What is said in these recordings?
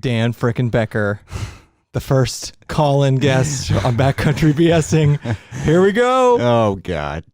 Dan frickin' Becker, the first call-in guest on Backcountry BSing. Here we go. Oh, God.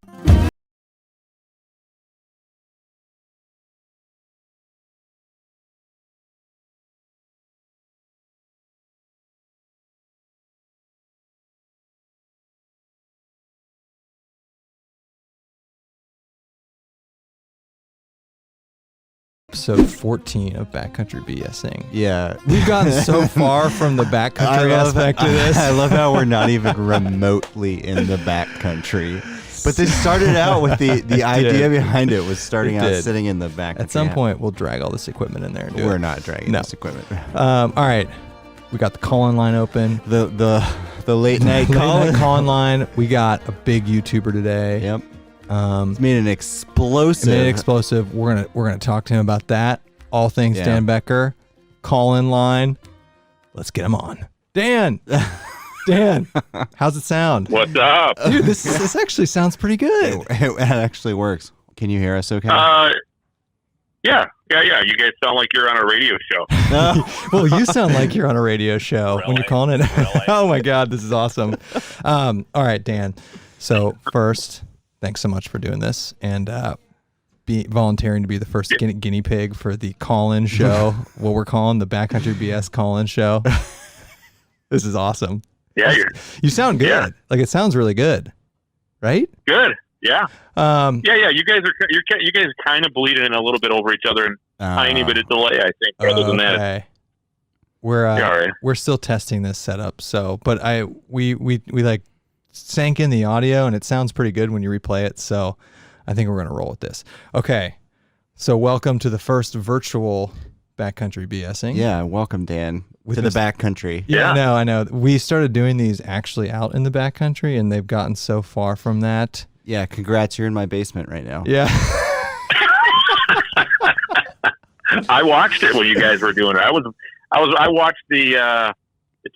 Episode 14 of Backcountry BSing. Yeah. We've gotten so far from the backcountry aspect of this. I love how we're not even remotely in the backcountry. But they started out with the idea behind it was starting out sitting in the back. At some point, we'll drag all this equipment in there and do We're it. not dragging this equipment. All right. We got the call-in line open. The late night call-in line. We got a big YouTuber today. Yep. It's made an explosive. We're gonna talk to him about that. All things Dan Becker. Call-in line. Let's get him on. Dan. Dan, how's it sound? What's up? Dude, this actually sounds pretty good. It actually works. Can you hear us okay? Yeah. You guys sound like you're on a radio show. Well, you sound like you're on a radio show when you're calling it. Really? Oh my God, this is awesome. All right, Dan. So first, thanks so much for doing this and volunteering to be the first guinea pig for the call-in show, what we're calling the Backcountry BS call-in show. This is awesome. Yeah, you sound good. Yeah. Like it sounds really good, right? Good. Yeah. You guys are kind of bleeding in a little bit over each other and tiny bit of delay, I think. Other than that, we're still testing this setup. So, but we like sank in the audio and it sounds pretty good when you replay it. So, I think we're gonna roll with this. Okay. So, welcome to the first virtual Backcountry BSing. Yeah, welcome, Dan, to the backcountry. Yeah, I know. We started doing these actually out in the backcountry, and they've gotten so far from that. Yeah, congrats! You're in my basement right now. Yeah. I watched it when you guys were doing it. I watched the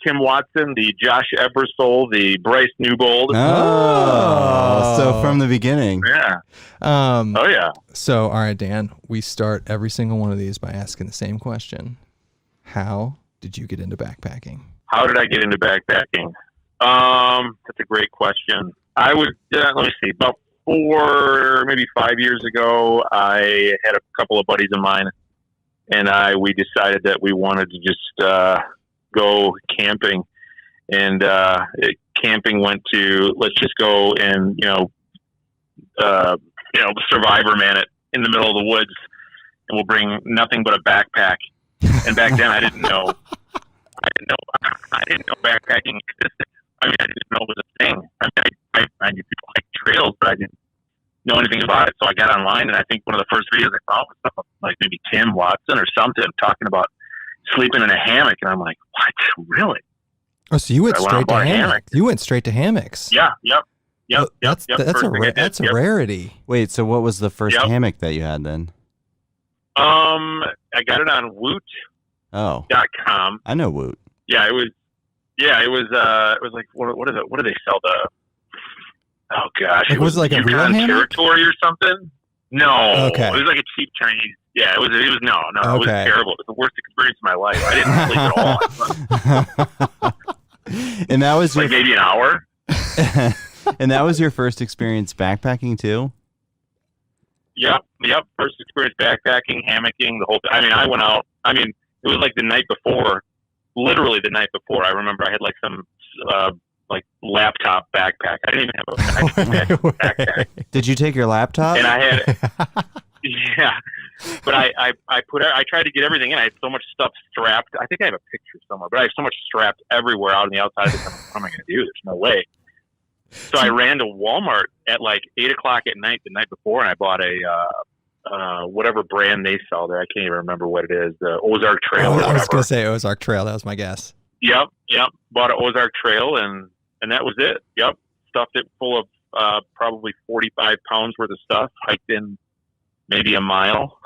Tim Watson, the Josh Ebersole, the Bryce Newbold. Oh, so from the beginning. Yeah. Oh yeah. So, all right, Dan, we start every single one of these by asking the same question. How did you get into backpacking? How did I get into backpacking? That's a great question. I would, let me see, about 4, maybe 5 years ago, I had a couple of buddies of mine and we decided that we wanted to just, go camping, and camping went to let's just go and survivor man it in the middle of the woods, and we'll bring nothing but a backpack. And back then I didn't know backpacking existed. I mean, I didn't know it was a thing. I knew people like trails, but I didn't know anything about it. So I got online, and I think one of the first videos I found was something like maybe Tim Watson or something talking about sleeping in a hammock, and I'm like, what? Really? Oh, so you went straight to hammocks. You went straight to hammocks. Yeah. Yep. Well, that's a rarity. Wait, so what was the first hammock that you had then? I got it on Woot.com. I know Woot. Yeah, it was like what do they sell oh gosh. It was like a real hammock? Territory or something? No. Okay. It was like a cheap Chinese. Yeah, it was no. Okay. It was terrible. It was the worst experience of my life. I didn't sleep at all. And that was like maybe an hour. And that was your first experience backpacking too? Yep. First experience backpacking, hammocking, the whole thing. I mean, I went out. I mean, it was like the night before. Literally the night before. I remember I had like some laptop backpack. I didn't even have a backpack. Did you take your laptop? And I had yeah. But I tried to get everything in. I had so much stuff strapped. I think I have a picture somewhere, but I have so much strapped everywhere out on the outside. What am I going to do? There's no way. So I ran to Walmart at like 8:00 at night the night before, and I bought a whatever brand they sell there. I can't even remember what it is. The Ozark Trail. I was going to say Ozark Trail. That was my guess. Yep. Bought an Ozark Trail, and that was it. Yep. Stuffed it full of probably 45 pounds worth of stuff. Hiked in maybe a mile.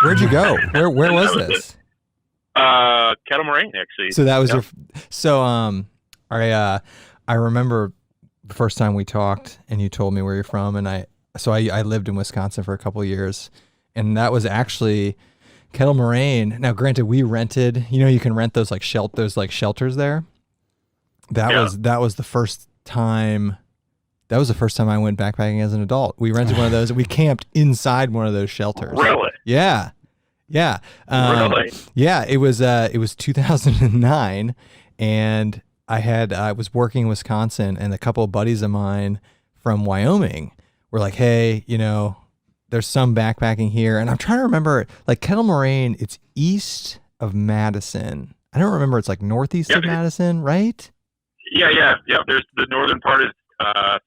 Where'd you go? Where was this? Kettle Moraine, actually. So that was I remember the first time we talked and you told me where you're from, and I lived in Wisconsin for a couple of years, and that was actually Kettle Moraine. Now, granted, we rented. You can rent those shelters there. That was the first time. That was the first time I went backpacking as an adult. We rented one of those and we camped inside one of those shelters. Really? Yeah. Yeah. Really? Yeah. It was 2009 and I was working in Wisconsin and a couple of buddies of mine from Wyoming were like, hey, there's some backpacking here. And I'm trying to remember, like Kettle Moraine, it's east of Madison. I don't remember. It's like northeast of Madison, right? Yeah. There's the northern part is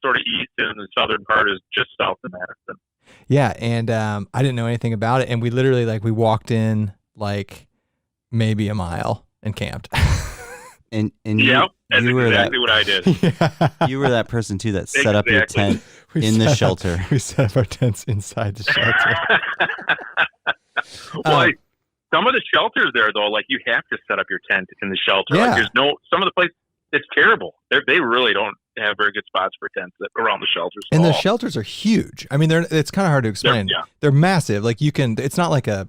sort of east, and the southern part is just south of Madison. Yeah, and I didn't know anything about it, and we literally we walked in like maybe a mile and camped. and yeah, that's you were exactly what I did. Yeah. You were that person too that set up your tent in the shelter. We set up our tents inside the shelter. Well, some of the shelters there though, like you have to set up your tent in the shelter. Yeah. Like some of the places, it's terrible. They really don't have very good spots for tents around the shelters. And the shelters are huge. I mean, it's kind of hard to explain. They're massive. Like it's not like a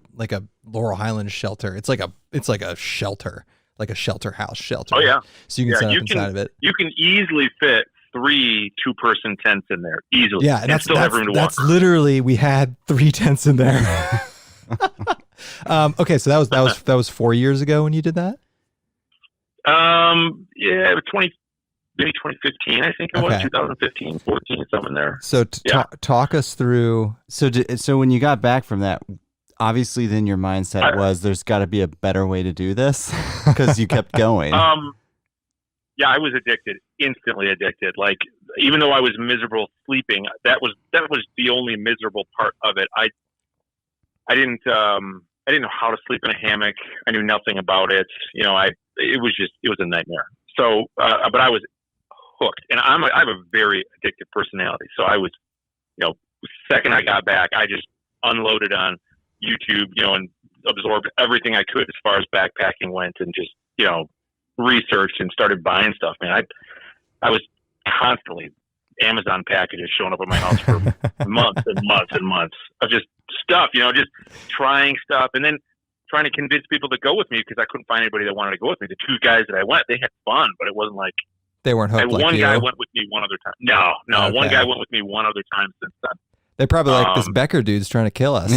Laurel Highlands shelter. It's like a shelter, like a shelter house shelter. Oh yeah. So you can set up inside of it. You can easily fit 3 2-person tents in there easily. Yeah, and still have room to walk. That's literally, we had 3 tents in there. Okay, so that was 4 years ago when you did that. Yeah, maybe 2015, I think it was 2015, 14, something there. So talk us through. So when you got back from that, obviously then your mindset was there's got to be a better way to do this because you kept going. Yeah, I was addicted, instantly addicted. Like even though I was miserable sleeping, that was the only miserable part of it. I didn't know how to sleep in a hammock. I knew nothing about it. It was a nightmare. So, but I was hooked, and I have a very addictive personality. So I was, second I got back, I just unloaded on YouTube, and absorbed everything I could as far as backpacking went, and just, researched and started buying stuff. Man, I was constantly Amazon packages showing up at my house for months and months and months of just stuff, just trying stuff, and then trying to convince people to go with me because I couldn't find anybody that wanted to go with me. The 2 guys that I went, they had fun, but it wasn't like they weren't hooked. One guy went with me one other time. No, okay. One guy went with me one other time since then. They probably like this Becker dude's trying to kill us.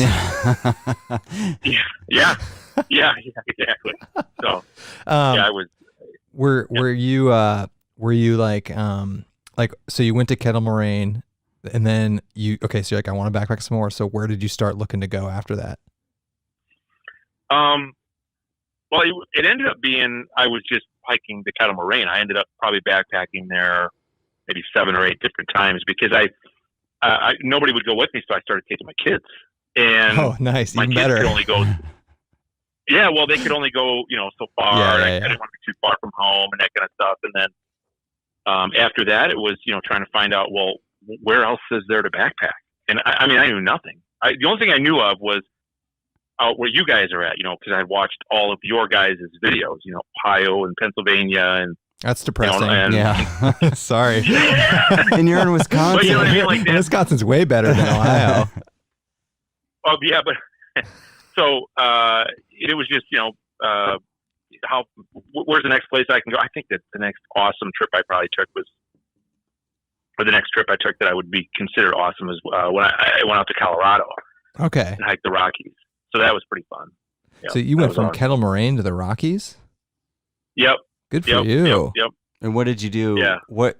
Yeah, exactly. So I was. Were you like so you went to Kettle Moraine and then so you're like, I want to backpack some more. So where did you start looking to go after that? Well, it ended up being, I was just hiking the Kettle Moraine. I ended up probably backpacking there maybe 7 or 8 different times because nobody would go with me. So I started taking my kids, and nice. My Even kids better. could only go. Yeah, well, they could only go, so far. I didn't want to be too far from home and that kind of stuff. And then after that, it was, trying to find out, well, where else is there to backpack? And I knew nothing. The only thing I knew of was out where you guys are at, because I watched all of your guys' videos, Ohio and Pennsylvania. And that's depressing. Yeah. Sorry. And you're in Wisconsin. But you know what I mean? Like that. Wisconsin's way better than Ohio. Oh, yeah, but so it was just, where's the next place I can go? I think that the next awesome trip I probably took the next trip I took that I would be considered awesome is when I went out to Colorado. Okay. And hiked the Rockies. So that was pretty fun. Yep, so you went from Kettle Moraine to the Rockies? Yep. Good for you. Yep. And what did you do? Yeah. What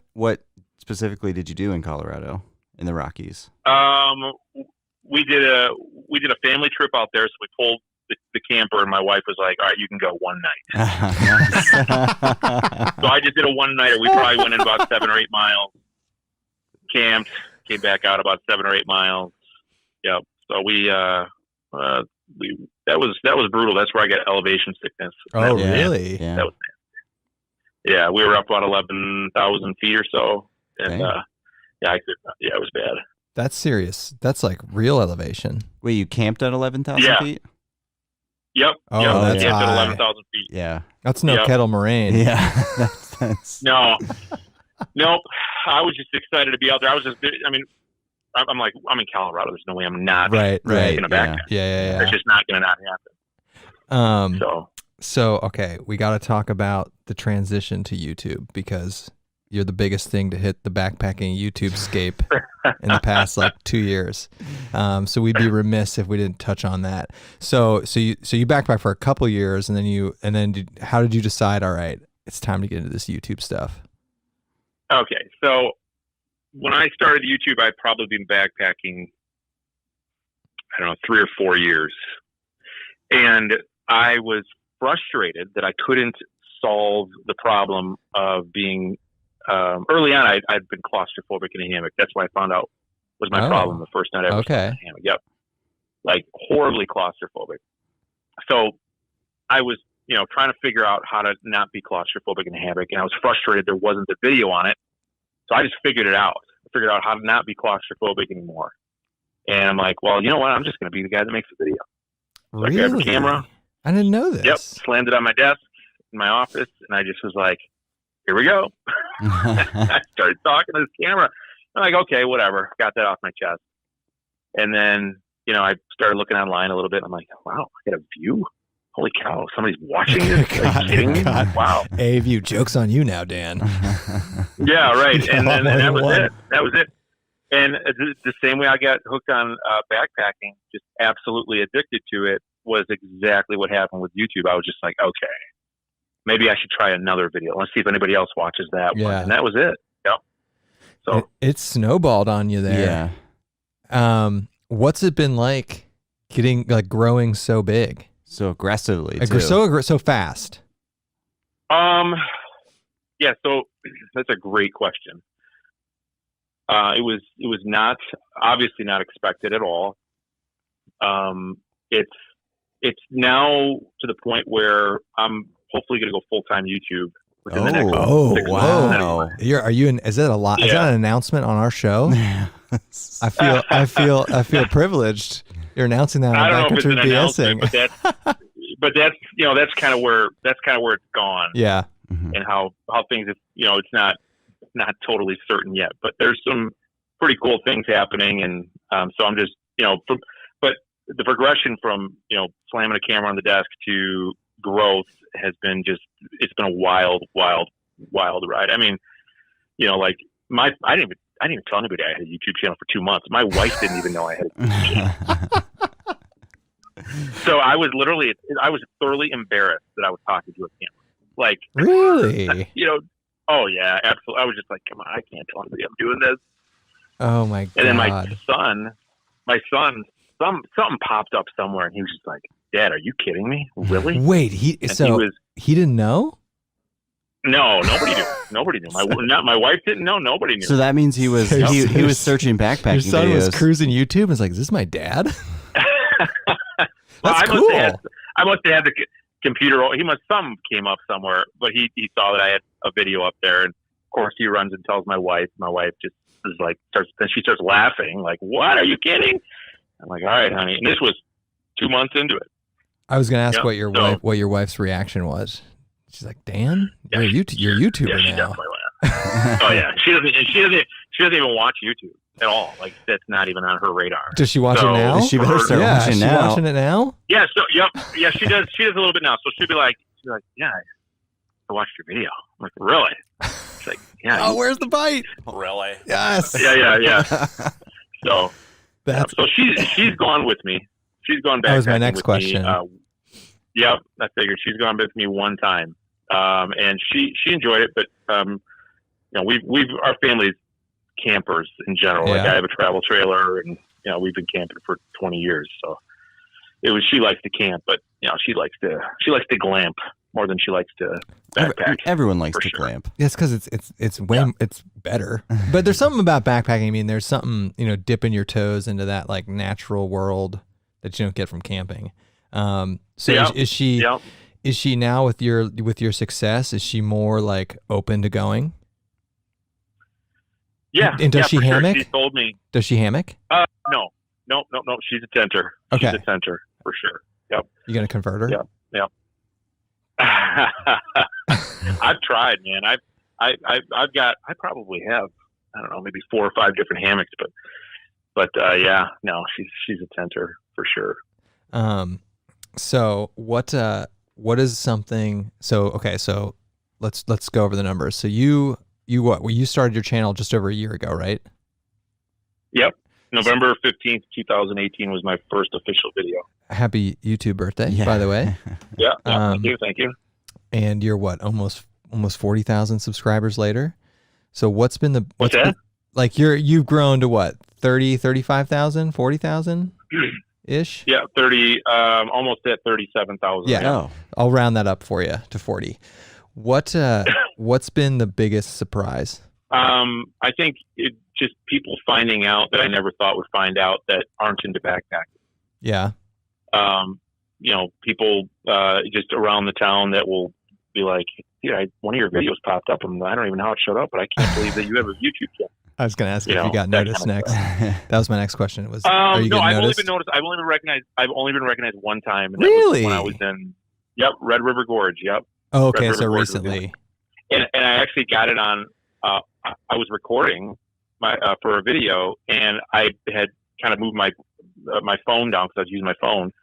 specifically did you do in Colorado in the Rockies? We did a family trip out there. So we pulled the camper, and my wife was like, "All right, you can go one night." So I just did a one-nighter. We probably went in about 7 or 8 miles, camped, came back out about 7 or 8 miles. Yep. So that was brutal. That's where I got elevation sickness. Oh, really? Yeah. That was bad. Yeah, we were up about 11,000 feet or so, and it was bad. That's serious. That's like real elevation. Wait, you camped at 11,000 feet? Yep. Oh, yep. that's camped high. at 11,000 feet. Yeah. That's no Kettle Moraine. Yeah. That's... No. Nope. I was just excited to be out there. I'm like, I'm in Colorado. There's no way I'm not right in a backpack. Yeah. It's just not going to not happen. So okay, we got to talk about the transition to YouTube, because you're the biggest thing to hit the backpacking YouTube scape in the past like 2 years. So we'd be remiss if we didn't touch on that. So you backpacked for a couple years, and then how did you decide? All right, it's time to get into this YouTube stuff. Okay, so when I started YouTube, I'd probably been backpacking, I don't know, 3 or 4 years, and I was frustrated that I couldn't solve the problem of being early on. I'd been claustrophobic in a hammock. That's what I found out was my problem the first night I ever slept in a hammock. Yep, like horribly claustrophobic. So I was, trying to figure out how to not be claustrophobic in a hammock, and I was frustrated there wasn't a video on it. So I just figured it out. I figured out how to not be claustrophobic anymore. And I'm like, well, you know what? I'm just going to be the guy that makes the video. So really? I grabbed a camera. I didn't know this. Yep. Slammed it on my desk in my office, and I just was like, here we go. I started talking to this camera. I'm like, okay, whatever. Got that off my chest. And then, I started looking online a little bit. I'm like, wow, I got a view. Holy cow, somebody's watching this. Are you kidding me? Wow. A view. Joke's on you now, Dan. Yeah, right. And that was it. That was it. And the same way I got hooked on backpacking, just absolutely addicted to it, was exactly what happened with YouTube. I was just like, okay, maybe I should try another video. Let's see if anybody else watches that one. And that was it. Yep. So it snowballed on you there. Yeah. What's it been like growing so big? So aggressively, so fast. Yeah. So that's a great question. It was not obviously not expected at all. It's now to the point where I'm hopefully going to go full-time YouTube within the next 6 months. Are you in? Is that a lot? Yeah. Is that an announcement on our show? I feel privileged. You're announcing that on Backcountry BSing. But that's kind of where it's gone. Yeah. Mm-hmm. And how things, it's not totally certain yet, but there's some pretty cool things happening. And so I'm just, but the progression from, slamming a camera on the desk to growth has been it's been a wild ride. I mean, like I didn't even tell anybody I had a YouTube channel for 2 months. My wife didn't even know I had a YouTube channel. So I was thoroughly embarrassed that I was talking to a camera. Like, really? Oh yeah, absolutely. I was just like, come on, I can't tell anybody I'm doing this. Oh my God. And then my son, something popped up somewhere, and he was just like, Dad, are you kidding me? Really? Wait, he didn't know? No, nobody knew. My wife didn't know. Nobody knew. So that means he was he was searching backpacking Your son videos. was cruising YouTube and was like, is this my dad? Well, That's cool. I must have had the computer. Something came up somewhere, but he saw that I had a video up there, and of course he runs and tells my wife. My wife just is like, she starts laughing, like, "What? Are you kidding?" I'm like, "All right, honey." And this was 2 months into it. I was going to ask what your wife's reaction was. She's like, "Dan, you're a YouTuber now." She definitely laughed. Oh yeah, she doesn't even watch YouTube at all. Like, that's not even on her radar. Does she watch it now? She better start watching now. She watching it now? Yeah. So yeah, she does. She does a little bit now. So she'll be like, yeah, I watched your video. I'm like, really? It's like, yeah. Oh, where's the bite? Really? Yes. Yeah. So she's gone with me. She's gone back. That was my next question. Yep, I figured she's gone with me one time, and she enjoyed it. But our family's campers in general. Yeah. Like, I have a travel trailer, and we've been camping for 20 years. So she likes to camp, but she likes to glamp more than she likes to backpack. Everyone likes to glamp. Yes, because it's better. But there's something about backpacking. I mean, there's something dipping your toes into that like natural world that you don't get from camping. Is she now with your success? Is she more like open to going? Yeah. And does she hammock? Sure. She told me. Does she hammock? No. She's a tenter. Okay. She's a tenter for sure. Yep. You gonna convert her? Yep. I've tried, man. I probably have, I don't know, maybe 4 or 5 different hammocks, but yeah, no, she's a tenter for sure. So what is something? So okay, so let's go over the numbers. So you what? Well, you started your channel just over a year ago, right? Yep. November 15th, 2018 was my first official video. Happy YouTube birthday, by the way. Yeah. Thank you. And you're what? Almost 40,000 subscribers later. So what's been the what's that? Like you've grown to what? 30, 35,000, 40,000 ish? Yeah, 30 almost at 37,000. Yeah. Oh. I'll round that up for you to 40. What's been the biggest surprise? I think just people finding out that I never thought would find out that aren't into backpacking. Yeah. People just around the town that will be like, yeah, one of your videos popped up, and I don't even know how it showed up, but I can't believe that you have a YouTube channel. I was going to ask if you got noticed next. That was my next question. Are you no, I've noticed? only been noticed. I've only been recognized one time. And really? That was when I was in, Red River Gorge. Yep. Oh, okay. So recently. And I actually got it on, I was recording for a video, and I had kind of moved my phone down because I was using my phone,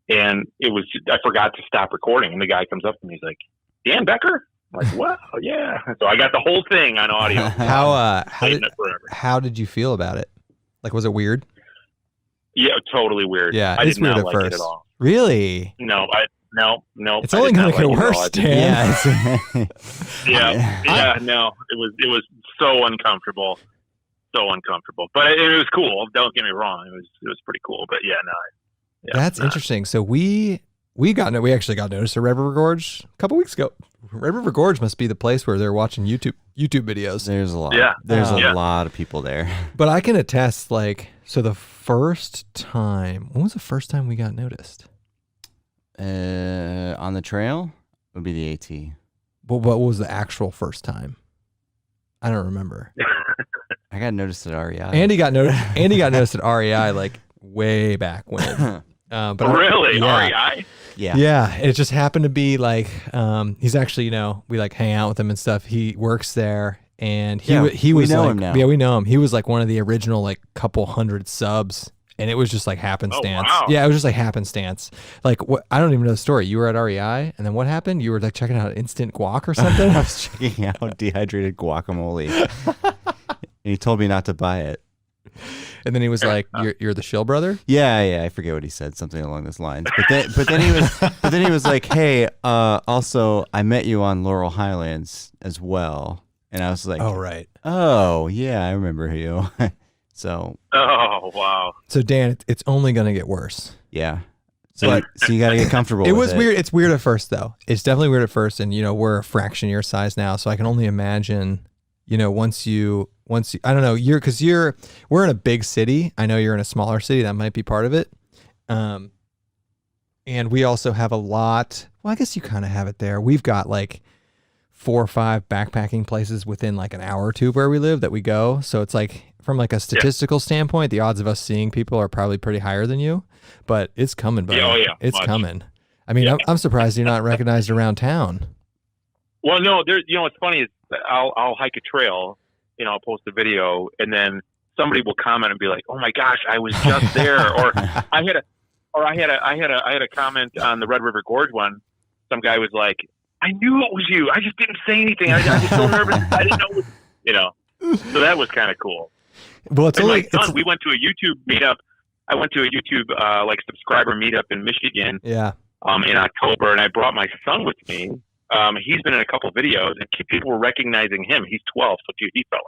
and I forgot to stop recording, and the guy comes up to me, he's like, Dan Becker? I'm like, wow, yeah. So I got the whole thing on audio. How did you feel about it? Like, was it weird? Yeah, totally weird. Yeah, I it's did weird not at like first. It at all. Really? No. It's only going to get worse, Dan. Yeah. No, it was so uncomfortable, but it was cool. Don't get me wrong, it was pretty cool. But yeah, no. Yeah, that's interesting. So we actually got noticed at Red River Gorge a couple weeks ago. Red River Gorge must be the place where they're watching YouTube videos. There's a lot. Yeah. There's a lot of people there. But I can attest, so the first time, when was the first time we got noticed? On the trail would be the AT. Well, what was the actual first time? I don't remember. I got noticed at REI. Andy got noticed at REI like way back when. But really? REI? Yeah. It just happened to be like, he's actually, we like hang out with him and stuff. He works there, and he was we know like, him now. Yeah, we know him. He was like one of the original like couple hundred subs, and it was just like happenstance. Oh, wow. Yeah, it was just like happenstance. Like what? I don't even know the story. You were at REI, and then what happened? You were like checking out instant guac or something. I was checking out dehydrated guacamole, and he told me not to buy it. And then he was like, "You're the Shill brother." Yeah. I forget what he said, something along those lines. But then he was like, "Hey, also I met you on Laurel Highlands as well." And I was like, "Oh right. Oh yeah, I remember you." So. Oh wow. So Dan, it's only gonna get worse. Yeah. So you got to get comfortable. It was weird. It's weird at first though. It's definitely weird at first, and we're a fraction your size now, so I can only imagine. Once you, I don't know, we're in a big city. I know you're in a smaller city. That might be part of it. And we also have a lot. Well, I guess you kind of have it there. We've got like 4 or 5 backpacking places within like an hour or two of where we live that we go. So it's like from like a statistical standpoint, the odds of us seeing people are probably pretty higher than you, but it's coming, buddy. Oh yeah. It's coming. I mean, I'm surprised you're not recognized around town. Well, no, what's funny is I'll hike a trail, I'll post a video, and then somebody will comment and be like, "Oh my gosh, I was just there," or I had a comment on the Red River Gorge one. Some guy was like, "I knew it was you. I just didn't say anything. I was so nervous. I didn't know." So that was kind of cool. Well, we went to a YouTube meetup. I went to a YouTube subscriber meetup in Michigan. Yeah. In October, and I brought my son with me. He's been in a couple videos, and people were recognizing him. He's 12, so dude, he felt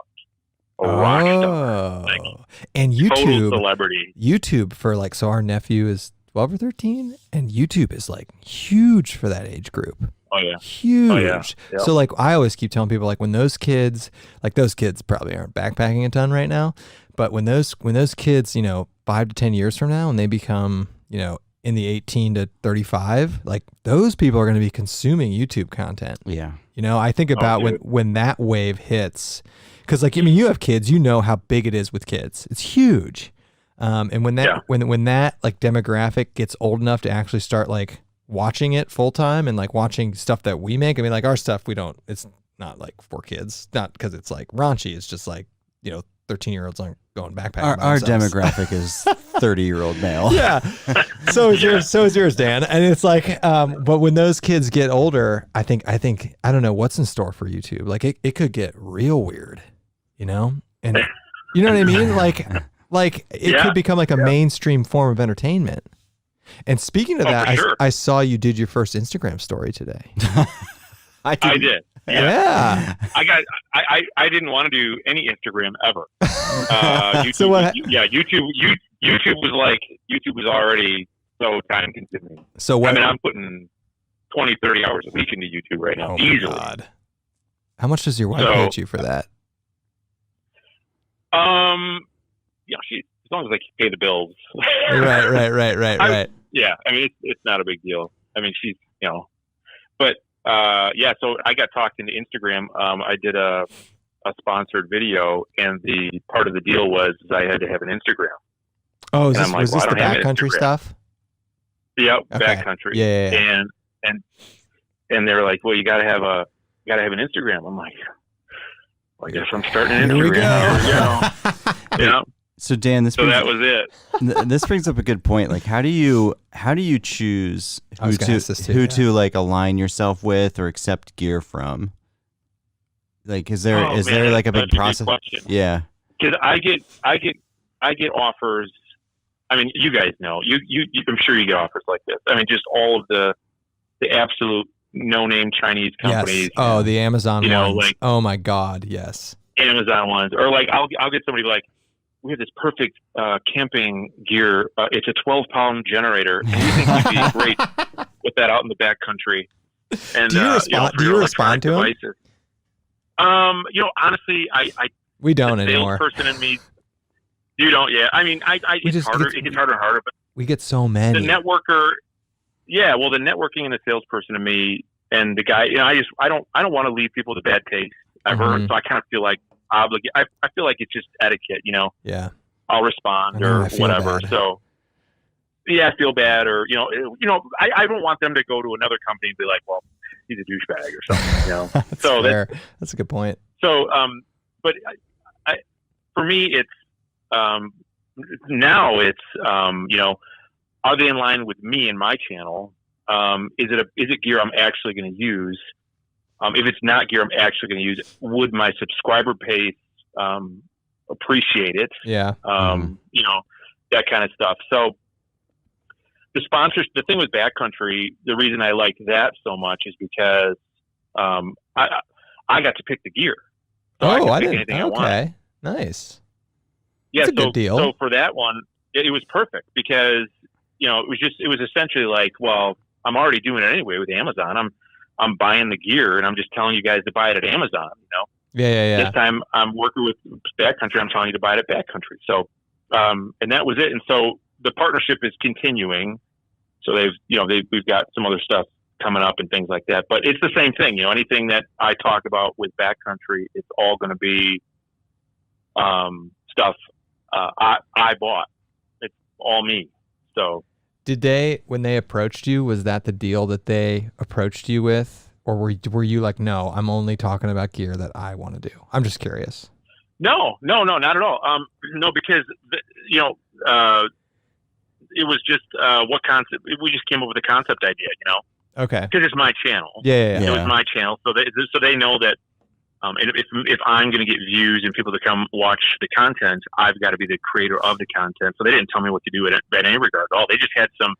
like a rock star. And YouTube, total celebrity. YouTube for so our nephew is 12 or 13, and YouTube is like huge for that age group. Oh yeah, huge. Oh, yeah. Yep. So I always keep telling people when those kids probably aren't backpacking a ton right now, but when those kids 5 to 10 years from now, and they become in the 18 to 35, those people are going to be consuming YouTube content. Yeah. I think about when that wave hits, because you have kids, how big it is with kids. It's huge. And when that demographic gets old enough to actually start watching it full time and watching stuff that we make, our stuff, it's not for kids, not because it's raunchy. It's just 13-year-olds aren't going backpacking. Our demographic is 30-year-old male. Yeah. So is yours, Dan. And it's like, but when those kids get older, I think, I don't know what's in store for YouTube. Like it could get real weird, you know? And you know what I mean? Like it could become like a mainstream form of entertainment. And speaking of that, sure. I saw you did your first Instagram story today. I did. Yeah. I didn't want to do any Instagram ever. YouTube, So what? YouTube was already so time consuming. So what? I mean, I'm putting 20, 30 hours a week into YouTube right now, Oh my easily. God. How much does your wife pay you for that? As long as I can pay the bills. Right. Yeah, I mean, it's not a big deal. I mean, she's, but so I got talked into Instagram. I did a sponsored video, and the part of the deal was I had to have an Instagram. Oh, was this the backcountry stuff? Yep, Okay. backcountry. Yeah. And they were like, well, you gotta have an Instagram. I'm like, well, I guess I'm starting an Instagram. Here we go. So Dan, that was it. This brings up a good point. Like, how do you choose who to like align yourself with or accept gear from? Like, is there like a big process? Yeah, because I get offers. I mean, you guys know. You I'm sure you get offers like this. I mean, just all of the absolute no-name Chinese companies. Yes. Oh, the Amazon ones. Like, oh my God, yes. Amazon ones, or like I'll get somebody like, we have this perfect camping gear. It's a 12-pound generator, and we think you'd be great with that out in the backcountry. And do you respond to them? Honestly, we don't anymore. Salesperson in me, you don't. Yeah, I mean, it gets harder and harder. But we get so many. The networker, the networking and the salesperson in me, and the guy, I don't want to leave people with a bad taste ever. So I kind of feel like obligated. I feel like it's just etiquette, Yeah. I'll respond or whatever. Bad. So I feel bad, or I don't want them to go to another company and be like, well, he's a douchebag or something. That's so fair. That's a good point. So, but for me, it's now it's are they in line with me and my channel? Is it gear I'm actually going to use? If it's not gear I'm actually going to use, would my subscriber base appreciate it? Yeah. That kind of stuff. So the sponsors, the thing with Backcountry, the reason I like that so much is because I got to pick the gear. So I didn't. Okay. Nice. Yeah. That's a good deal. So for that one, it was perfect because, it was essentially like, well, I'm already doing it anyway with Amazon. I'm buying the gear and I'm just telling you guys to buy it at Amazon, Yeah. This time I'm working with Backcountry. I'm telling you to buy it at Backcountry. So, and that was it. And so the partnership is continuing. So we've got some other stuff coming up and things like that, but it's the same thing. Anything that I talk about with Backcountry, it's all going to be, stuff, I bought. It's all me. So when they approached you, was that the deal that they approached you with? Or were you like, no, I'm only talking about gear that I want to do? I'm just curious. No, not at all. No, because it was just what concept. We just came up with a concept idea, Okay. Because it's my channel. Yeah. It was my channel, so they know that. And if I'm going to get views and people to come watch the content, I've got to be the creator of the content. So they didn't tell me what to do in any regard at all. They just had some,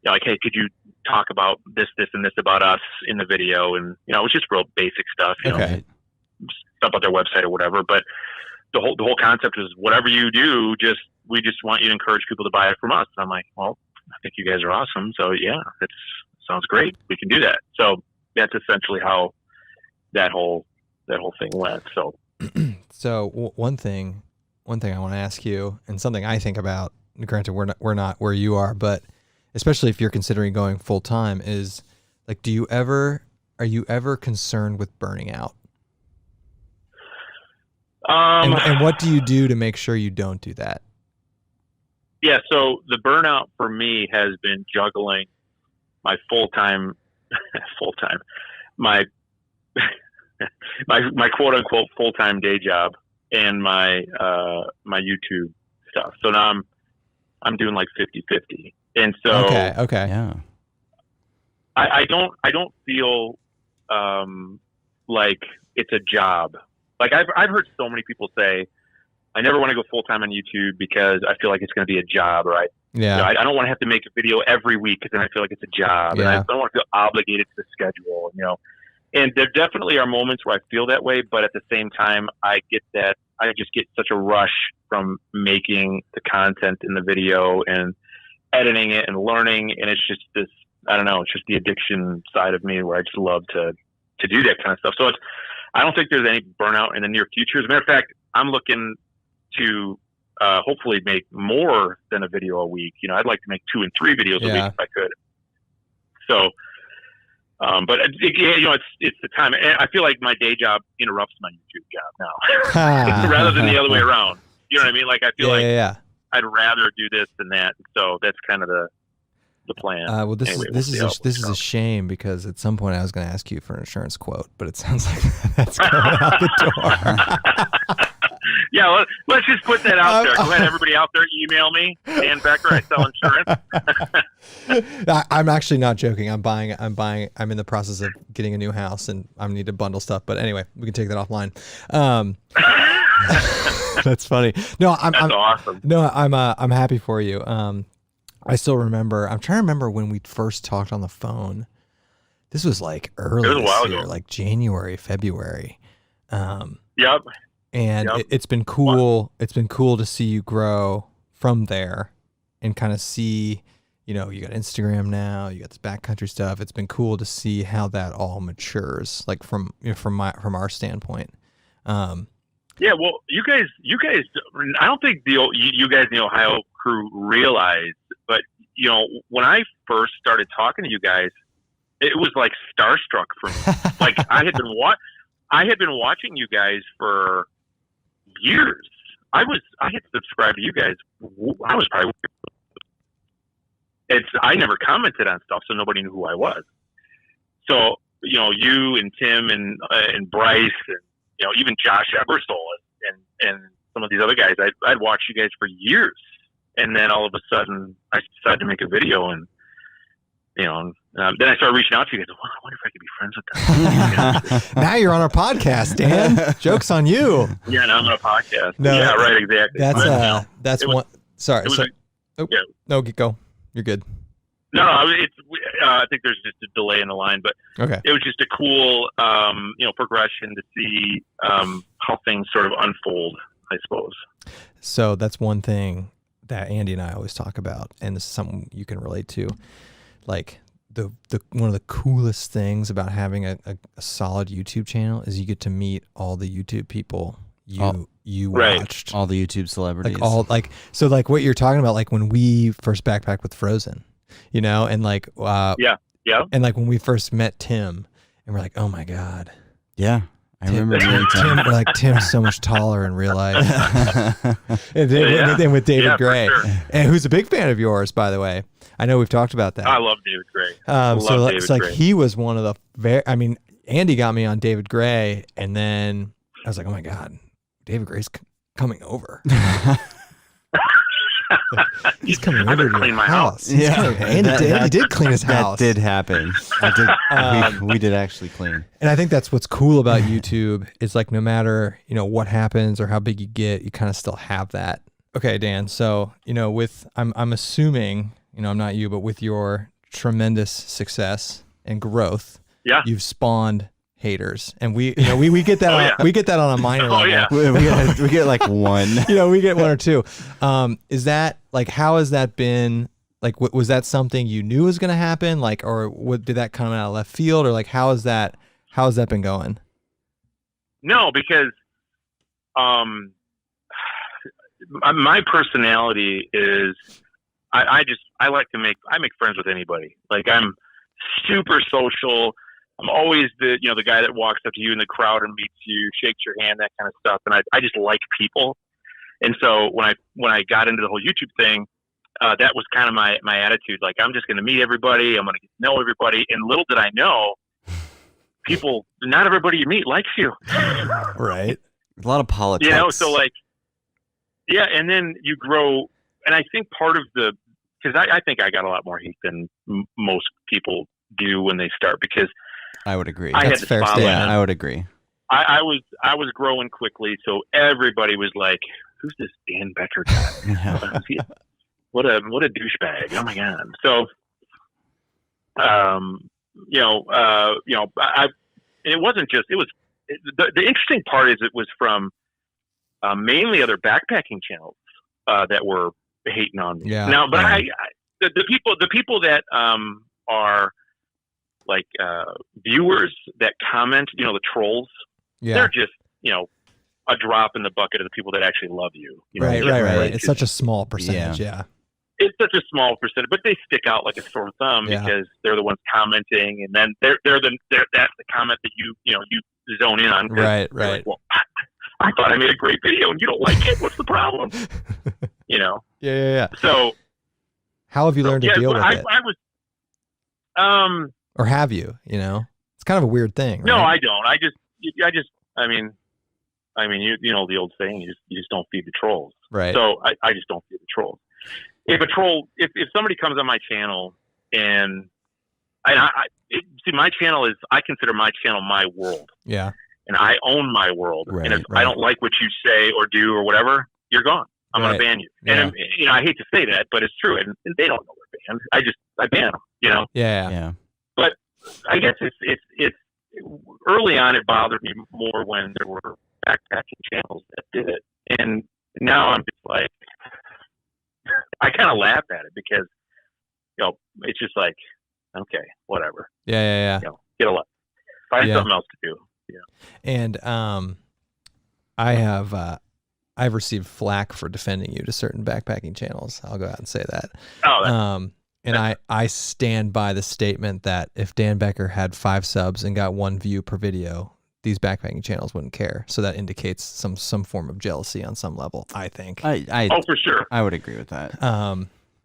like, hey, could you talk about this, and this about us in the video? And it was just real basic stuff. Okay. Stuff about their website or whatever. But the whole concept is whatever you do, we just want you to encourage people to buy it from us. And I'm like, well, I think you guys are awesome. So yeah, it sounds great. We can do that. So that's essentially how that whole thing went. So one thing I want to ask you, and something I think about, granted we're not where you are, but especially if you're considering going full time, is like, are you ever concerned with burning out? And what do you do to make sure you don't do that? Yeah. So the burnout for me has been juggling my full-time, my quote unquote full-time day job and my YouTube stuff. So now I'm doing like 50-50. And so, okay. Yeah. I don't feel, like it's a job. Like I've heard so many people say, I never want to go full time on YouTube because I feel like it's going to be a job, or I don't want to have to make a video every week because then I feel like it's a job, and I don't want to feel obligated to the schedule, And there definitely are moments where I feel that way, but at the same time, I just get such a rush from making the content in the video and editing it and learning, and it's just this. I don't know. It's just the addiction side of me where I just love to do that kind of stuff. So I don't think there's any burnout in the near future. As a matter of fact, I'm looking to hopefully make more than a video a week. I'd like to make 2 and 3 videos a week if I could. So, but it's the time. And I feel like my day job interrupts my YouTube job now, rather than the other way around. You know what I mean? Like I feel I'd rather do this than that. So that's kind of the plan. Well, this is a shame because at some point I was going to ask you for an insurance quote, but it sounds like that's going out the door. Yeah, let's just put that out there. Go ahead, everybody out there, email me, Dan Becker. I sell insurance. I'm actually not joking. I'm in the process of getting a new house, and I need to bundle stuff. But anyway, we can take that offline. That's funny. No, that's awesome. No, I'm happy for you. I still remember. I'm trying to remember when we first talked on the phone. This was like early this year, like January, February. Yep. And it's been cool. It's been cool to see you grow from there, and kind of see, you got Instagram now, you got this backcountry stuff. It's been cool to see how that all matures, like from our standpoint. Yeah, well, you guys. I don't think you guys in the Ohio crew realize, but when I first started talking to you guys, it was like starstruck for me. Like I had been watching you guys for years. I had subscribed to you guys. I was probably. I never commented on stuff, so nobody knew who I was. So you and Tim and Bryce and even Josh Ebersole and some of these other guys, I'd watched you guys for years, and then all of a sudden I decided to make a video, and then I started reaching out to you guys. I wonder if I could be friends with them. Now you're on our podcast, Dan. Joke's on you. Yeah, now I'm on a podcast. No, yeah, right, exactly. That's one. Sorry. No, go. You're good. No, I think there's just a delay in the line, but it was just a cool, progression to see how things sort of unfold, I suppose. So that's one thing that Andy and I always talk about, and this is something you can relate to. Like the one of the coolest things about having a solid YouTube channel is you get to meet all the YouTube people you watched, all the YouTube celebrities, so what you're talking about, like when we first backpacked with Frozen, and and like when we first met Tim, and we're like, oh my god, I remember meeting Tim. We're like, Tim's so much taller in real life. And then with David Gray, and who's a big fan of yours, by the way. I know we've talked about that. I love David Gray. So he was one of the Andy got me on David Gray, and then I was like, oh my god, David Gray's coming over. He's coming over to my house. Andy did clean his house. That did happen. We did actually clean. And I think that's what's cool about YouTube is like no matter what happens or how big you get, you kind of still have that. Okay, Dan. So I'm assuming I'm not you, but with your tremendous success and growth, you've spawned haters, and we get that we get that on a minor level. Yeah. we get like one. We get one or two. Is that like, how has that been? Like, was that something you knew was going to happen? Like, or did that come out of left field, or like how has that been going? No, because my personality is I like to make friends with anybody. Like I'm super social. I'm always the guy that walks up to you in the crowd and meets you, shakes your hand, that kind of stuff. And I just like people. And so when I got into the whole YouTube thing, that was kind of my attitude. Like, I'm just going to meet everybody. I'm going to get to know everybody. And little did I know, not everybody you meet likes you. Right. A lot of politics. So like, yeah. And then you grow and I think part of because I think I got a lot more hate than most people do when they start, because I would agree. That's fair statement. Yeah, I would agree. I was growing quickly, so everybody was like, "Who's this Dan Becker guy? Yeah. What a douchebag! Oh my god!" So, it wasn't just. It was the interesting part is it was from mainly other backpacking channels that were hating on me. Yeah. Now, but the people that are like viewers that comment, the trolls. Yeah. They're just, a drop in the bucket of the people that actually love you. Right. It's such a small percentage. Yeah. It's such a small percentage, but they stick out like a sore thumb because they're the ones commenting, and then that's the comment that you zone in on. Right. Like, well, I thought I made a great video and you don't like it. What's the problem? Yeah. So, how have you learned to deal with it? I was, or have you? It's kind of a weird thing. Right? No, I don't. I mean, the old saying, you just don't feed the trolls. Right. So I just don't feed the trolls. If somebody comes on my channel and my channel I consider my channel my world. Yeah. And I own my world. Right, and if I don't like what you say or do or whatever, you're gone. I'm going to ban you. Yeah. And I hate to say that, but it's true. And they don't know we're banned. I ban them, Yeah. But I guess it's early on, it bothered me more when there were backpacking channels that did it. And now I'm just like, I kind of laugh at it because, it's just like, okay, whatever. Yeah. Get a life. Find something else to do. And I've received flack for defending you to certain backpacking channels. I'll go out and say that. And I stand by the statement that if Dan Becker had 5 subs and got 1 view per video, these backpacking channels wouldn't care. So that indicates some form of jealousy on some level, I think. For sure. I would agree with that.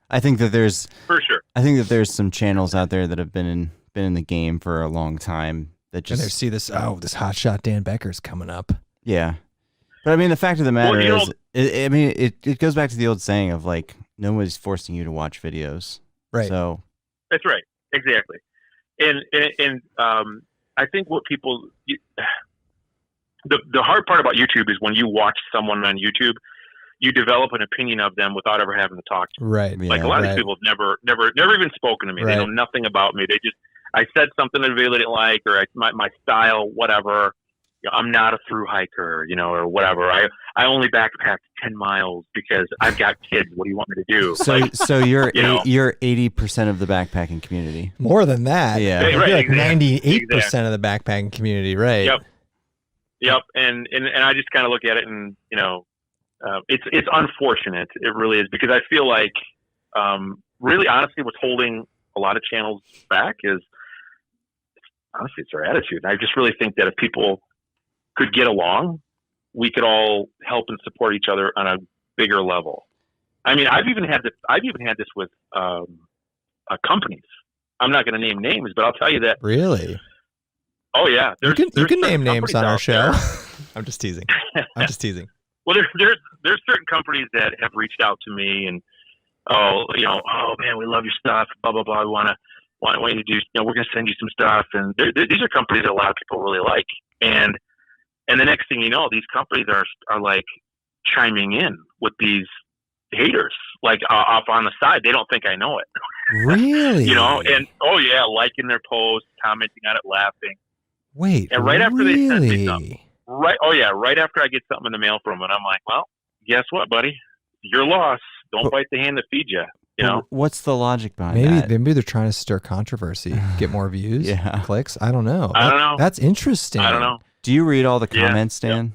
I think that there's for sure. I think that there's some channels out there that have been in the game for a long time that just and they see this hotshot Dan Becker's coming up. Yeah. But I mean, the fact of the matter is, it goes back to the old saying of like, nobody's forcing you to watch videos. Right. So that's right. Exactly. And I think what people, the hard part about YouTube is when you watch someone on YouTube, you develop an opinion of them without ever having to talk to them. Right. Like a lot of these people have never even spoken to me. Right. They know nothing about me. I said something that they didn't like, or my style, whatever. I'm not a through hiker, or whatever. I only backpacked 10 miles because I've got kids. What do you want me to do? So you're 80% of the backpacking community. More than that. Yeah. Right, like 98% of the backpacking community. Right. Yep. And I just kind of look at it and, it's unfortunate. It really is, because I feel like, really honestly, what's holding a lot of channels back is, honestly, it's their attitude. I just really think that if people could get along, we could all help and support each other on a bigger level. I mean, I've even had this with companies. I'm not going to name names, but I'll tell you that. Really? Oh yeah. You can name names on our show. I'm just teasing. Well, there's certain companies that have reached out to me and, oh man, we love your stuff. Blah blah blah. We want you to do. We're going to send you some stuff. And these are companies that a lot of people really like. And the next thing you know, these companies are like chiming in with these haters, like off on the side. They don't think I know it. Really? And liking their posts, commenting on it, laughing. Wait. And right after they send me something. Right after I get something in the mail from them, I'm like, well, guess what, buddy? Your loss. Don't bite the hand that feeds you. What's the logic behind that? Maybe they're trying to stir controversy, get more views, clicks. I don't know. I don't know. That's interesting. I don't know. Do you read all the comments, Dan?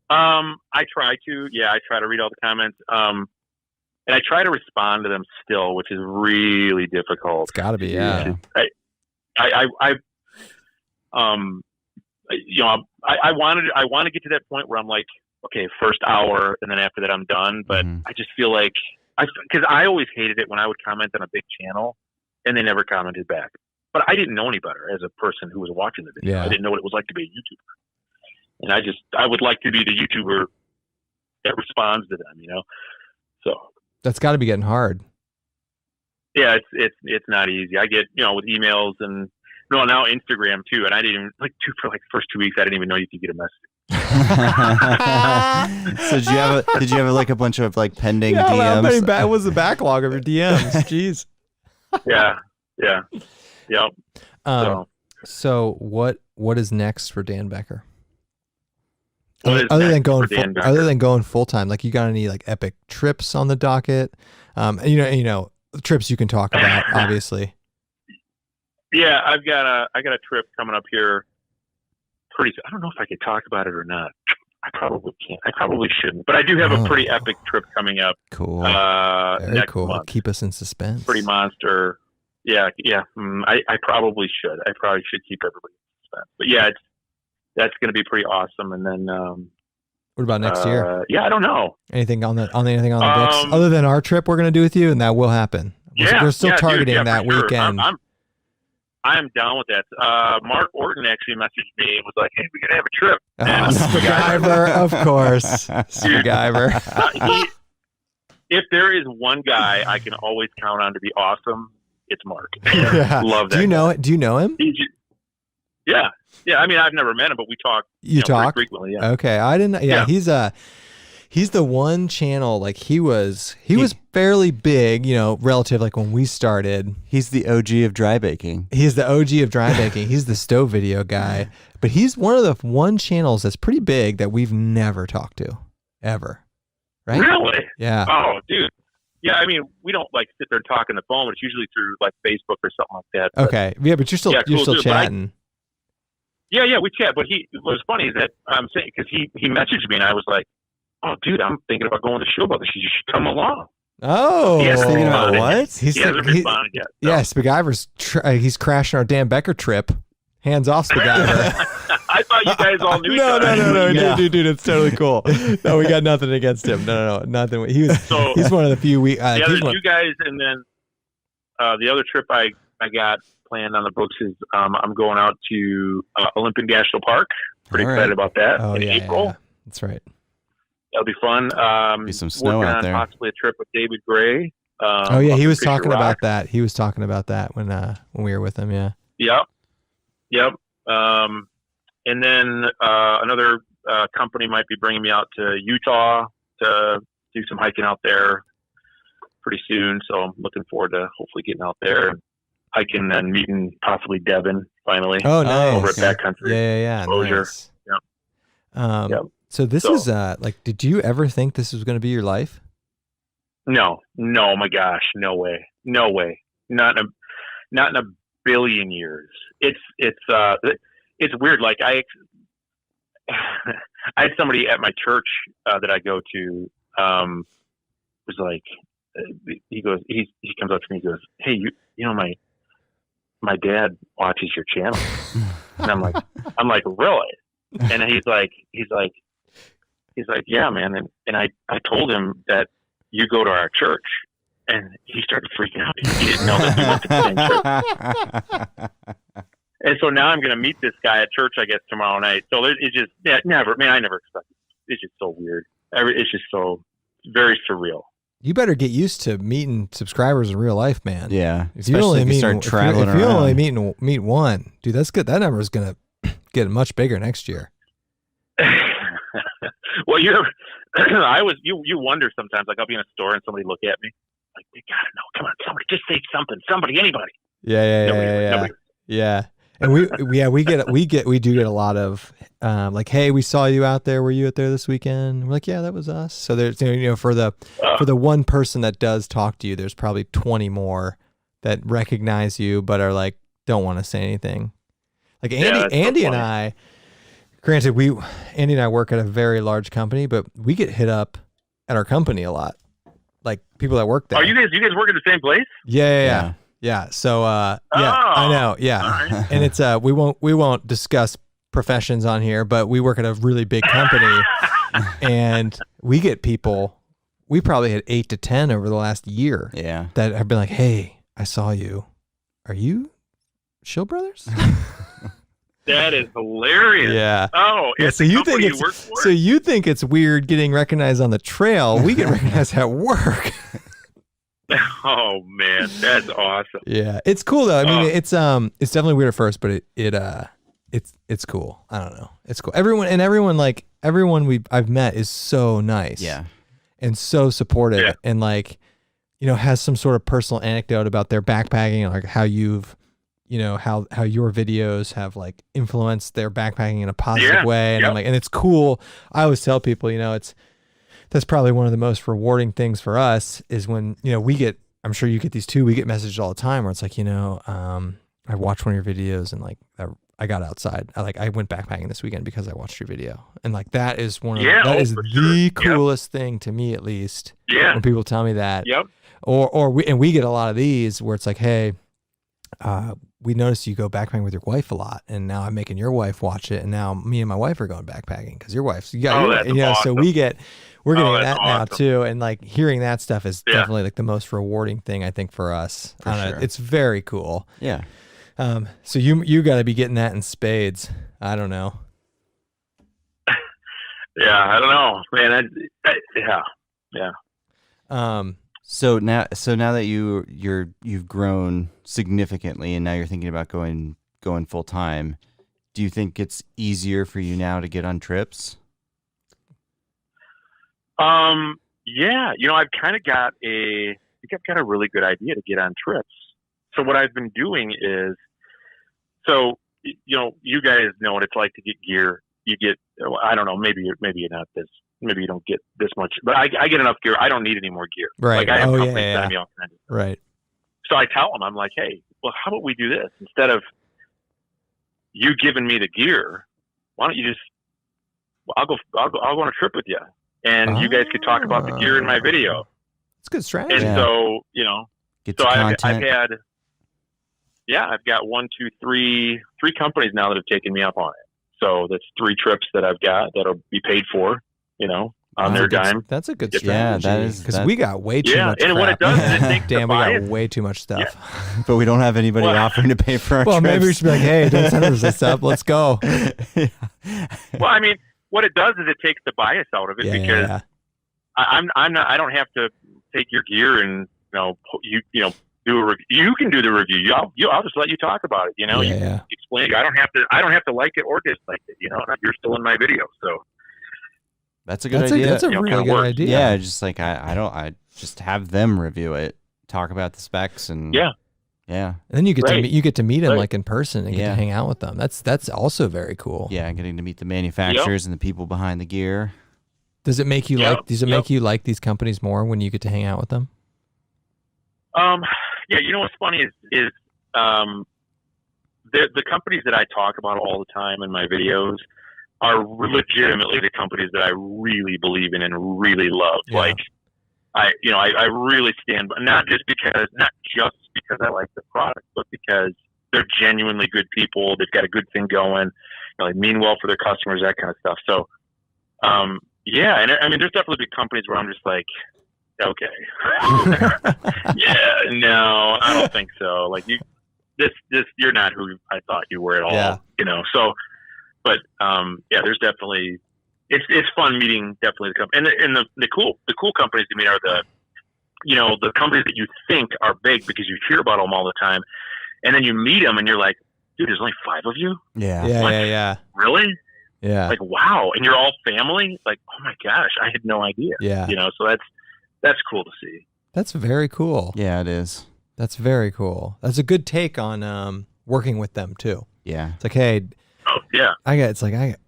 I try to. Yeah, I try to read all the comments. And I try to respond to them still, which is really difficult. It's got to be. Yeah. I want to get to that point where I'm like, okay, first hour, and then after that I'm done. But I just feel like because I always hated it when I would comment on a big channel and they never commented back. But I didn't know any better as a person who was watching the video. Yeah. I didn't know what it was like to be a YouTuber. And I would like to be the YouTuber that responds to them, So that's got to be getting hard. Yeah, it's not easy. I get, with emails and now Instagram too, and I didn't even for the first 2 weeks I didn't even know you could get a message. So did you have like a bunch of like pending DMs? What was the backlog of your DMs? Jeez. Yeah. Yep. So what is next for Dan Becker? Other than going full time, like you got any like epic trips on the docket? Trips you can talk about, obviously. Yeah, I got a trip coming up here pretty soon. I don't know if I could talk about it or not. I probably can't. I probably shouldn't. But I do have a pretty epic trip coming up. Cool. Very next cool. month. Keep us in suspense. Pretty monster. Yeah. I probably should. I probably should keep everybody in suspense. But yeah, that's going to be pretty awesome. And then what about next year? Yeah, I don't know. Anything on the books other than our trip we're going to do with you, and that will happen. We're still targeting that weekend. I'm down with that. Mark Orton actually messaged me and was like, "Hey, we gotta have a trip." MacGyver, of course. MacGyver. If there is one guy I can always count on to be awesome, it's Mark. Yeah. Love that. Do you know him? Yeah. I mean, I've never met him, but we talk. You talk pretty frequently. Yeah. Okay, I didn't. Yeah, he's the one channel. Like he was fairly big, relative. Like when we started, he's the OG of dry baking. He's the OG of dry baking. He's the stove video guy, but he's one of the one channels that's pretty big that we've never talked to, ever. Right? Really? Yeah. Oh, dude. Yeah, I mean, we don't sit there and talk on the phone. But it's usually through Facebook or something like that. But, okay. Yeah, but you're still chatting. Yeah, we chat. But what was funny is that I'm saying, because he messaged me and I was like, "Oh, dude, I'm thinking about going to the show about this. You should come along." Oh, he's thinking about what? He hasn't responded yet. So. Yeah, Spaguyver's he's crashing our Dan Becker trip. Hands off, Spaguyver. I thought you guys all knew each other. No, yeah. dude, it's totally cool. No, we got nothing against him. No, nothing. He's one of the few the other two guys, and then the other trip I got planned on the books is I'm going out to Olympic National Park. Pretty excited about that in April. Yeah. That's right. That'll be fun. Be some snow out there. Possibly a trip with David Gray. He was talking about that. He was talking about that when we were with him. Yeah. Yep. And then another company might be bringing me out to Utah to do some hiking out there pretty soon. So I'm looking forward to hopefully getting out there, hiking and meeting possibly Devin finally. Oh, nice. Over at Backcountry. Yeah. Nice. Yep. So this is did you ever think this was going to be your life? No, my gosh, no way, not in a billion years. It's weird. Like I had somebody at my church that I go to was like, he comes up to me, he goes, "Hey, my dad watches your channel," and I'm like, really? And he's like, "Yeah, man." And I told him that you go to our church, and he started freaking out. He didn't know that we went to the same church. And so now I'm going to meet this guy at church, I guess, tomorrow night. So it's just, never. Man, I never expected it. It's just so weird. It's just so very surreal. You better get used to meeting subscribers in real life, man. Yeah, especially if you start traveling around. If you only meet one, dude, that's good. That number is going to get much bigger next year. Well, you wonder sometimes. Like I'll be in a store and somebody look at me, like they gotta know. Come on, somebody, just say something. Somebody, anybody. Yeah. And we do get a lot of like, "Hey, we saw you out there. Were you out there this weekend?" We're like, "Yeah, that was us." So there's for the one person that does talk to you, there's probably 20 more that recognize you but are like don't want to say anything. Like Andy and I. Granted, Andy and I work at a very large company, but we get hit up at our company a lot. Like people that work there. Are you guys work at the same place? Yeah. So I know. Yeah. Right. And it's we won't discuss professions on here, but we work at a really big company and we get people, we probably had 8 to 10 over the last year. Yeah. That have been like, "Hey, I saw you. Are you Shill Brothers?" That is hilarious. Yeah. Oh, yeah. So you think it's weird getting recognized on the trail? We get recognized at work. Oh man, that's awesome. Yeah, it's cool though. I mean, it's definitely weird at first, but it's cool. I don't know. It's cool. Everyone I've met is so nice. Yeah. And so supportive and like, has some sort of personal anecdote about their backpacking and like how you've, how your videos have like influenced their backpacking in a positive way. And I'm like, and it's cool. I always tell people, that's probably one of the most rewarding things for us is when, we get, I'm sure you get these too. We get messages all the time where it's like, I watched one of your videos and like, I got outside. I went backpacking this weekend because I watched your video. And like, that is the coolest thing to me, at least. Yeah. When people tell me that. Yep. We get a lot of these where it's like, hey, we noticed you go backpacking with your wife a lot, and now I'm making your wife watch it, and now me and my wife are going backpacking because your wife's awesome. So we're getting that awesome. Now too, and like hearing that stuff is definitely like the most rewarding thing I think for us. For sure. It's very cool. Yeah. So you got to be getting that in spades. I don't know. Yeah, I don't know, man. Yeah. So now that you've grown significantly and now you're thinking about going full time, do you think it's easier for you now to get on trips? Yeah, I've kind of got I've got a really good idea to get on trips. So what I've been doing is, you guys know what it's like to get gear. You get, I don't know, maybe you're not this. Maybe you don't get this much, but I get enough gear. I don't need any more gear. Right. Like I have companies sending me all kinds of stuff. Right. So I tell them, I'm like, hey, well, how about we do this? Instead of you giving me the gear, why don't you just, I'll go on a trip with you, and you guys could talk about the gear in my video. It's a good strategy. And so, Get so I've content. I've got 3 companies now that have taken me up on it. So that's 3 trips that I've got that'll be paid for. On their dime. That's a good strategy. Yeah, that is because we got way too much. And crap. What it does is it takes damn, the we bias. got way too much stuff. Yeah. But we don't have anybody offering to pay for our trips. Maybe we should be like, hey, don't send us this stuff. Let's go. Well, I mean, what it does is it takes the bias out of it because I'm not. I don't have to take your gear and do a review. You can do the review. I'll just let you talk about it. You can explain. I don't have to like it or dislike it. You're still in my video, so. That's a good idea. That's a really good idea. Yeah, just like I just have them review it, talk about the specs, and yeah. And then you get to meet them like in person and get to hang out with them. That's also very cool. Yeah, getting to meet the manufacturers and the people behind the gear. Does it make you make you like these companies more when you get to hang out with them? Yeah, what's funny is the companies that I talk about all the time in my videos are legitimately the companies that I really believe in and really love. Yeah. Like, I really stand by, not just because I like the product, but because they're genuinely good people. They've got a good thing going. They mean well for their customers, that kind of stuff. So, yeah. And I mean, there's definitely big companies where I'm just like, okay, yeah, no, I don't think so. Like you're not who I thought you were at all. Yeah. So. But there's definitely it's fun meeting definitely the company and the cool companies to meet are the companies that you think are big because you hear about them all the time, and then you meet them and you're like, dude, there's only 5 of you. Yeah. Really? Yeah. Like wow, and you're all family. Like oh my gosh, I had no idea. Yeah. So that's cool to see. That's very cool. Yeah, it is. That's very cool. That's a good take on working with them too. Yeah. It's like, hey. Oh yeah. I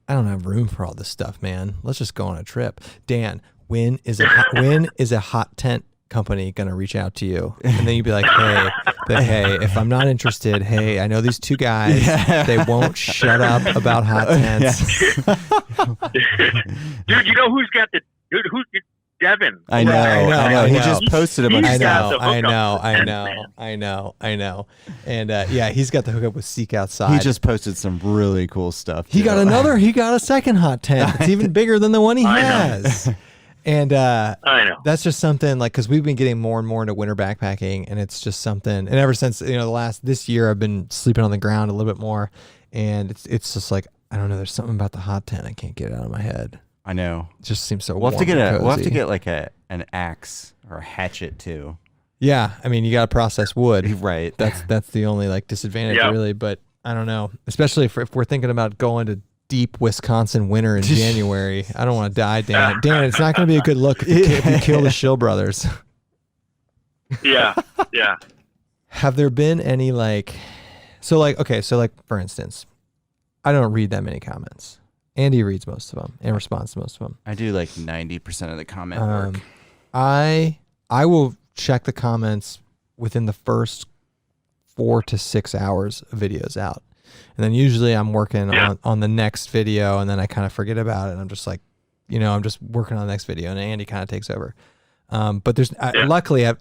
don't have room for all this stuff, man. Let's just go on a trip. Dan, when is a hot tent company gonna reach out to you? And then you'd be like, hey, if I'm not interested, hey, I know these 2 guys. Yeah. They won't shut up about hot tents. Dude, who's got who's Devin? I know. He just posted a bunch of stuff. I know. And he's got the hookup with Seek Outside. He just posted some really cool stuff. He got a second hot tent. It's even bigger than the one he has. And I know. That's just something like, cause we've been getting more and more into winter backpacking, and it's just something, and ever since, this year I've been sleeping on the ground a little bit more. and it's just like, I don't know. There's something about the hot tent. I can't get it out of my head. I know. It just seems so. We'll have to get warm and we'll have to cozy. get like an axe or a hatchet too. Yeah, I mean, you got to process wood. Right. That's the only like disadvantage Yep. really. But I don't know, especially if we're thinking about going to deep Wisconsin winter in January. I don't want to die, Dan. Dan, it's not going to be a good look if you kill the Shill brothers. Yeah. Yeah. Have there been any like, okay, so like for instance, I don't read that many comments. Andy reads most of them and responds to most of them. I do like 90% of the comment work. I will check the comments within the first 4 to 6 hours of videos out. And then usually I'm working on the next video, and then I kind of forget about it. And I'm just like, I'm just working on the next video, and Andy kind of takes over. But there's luckily I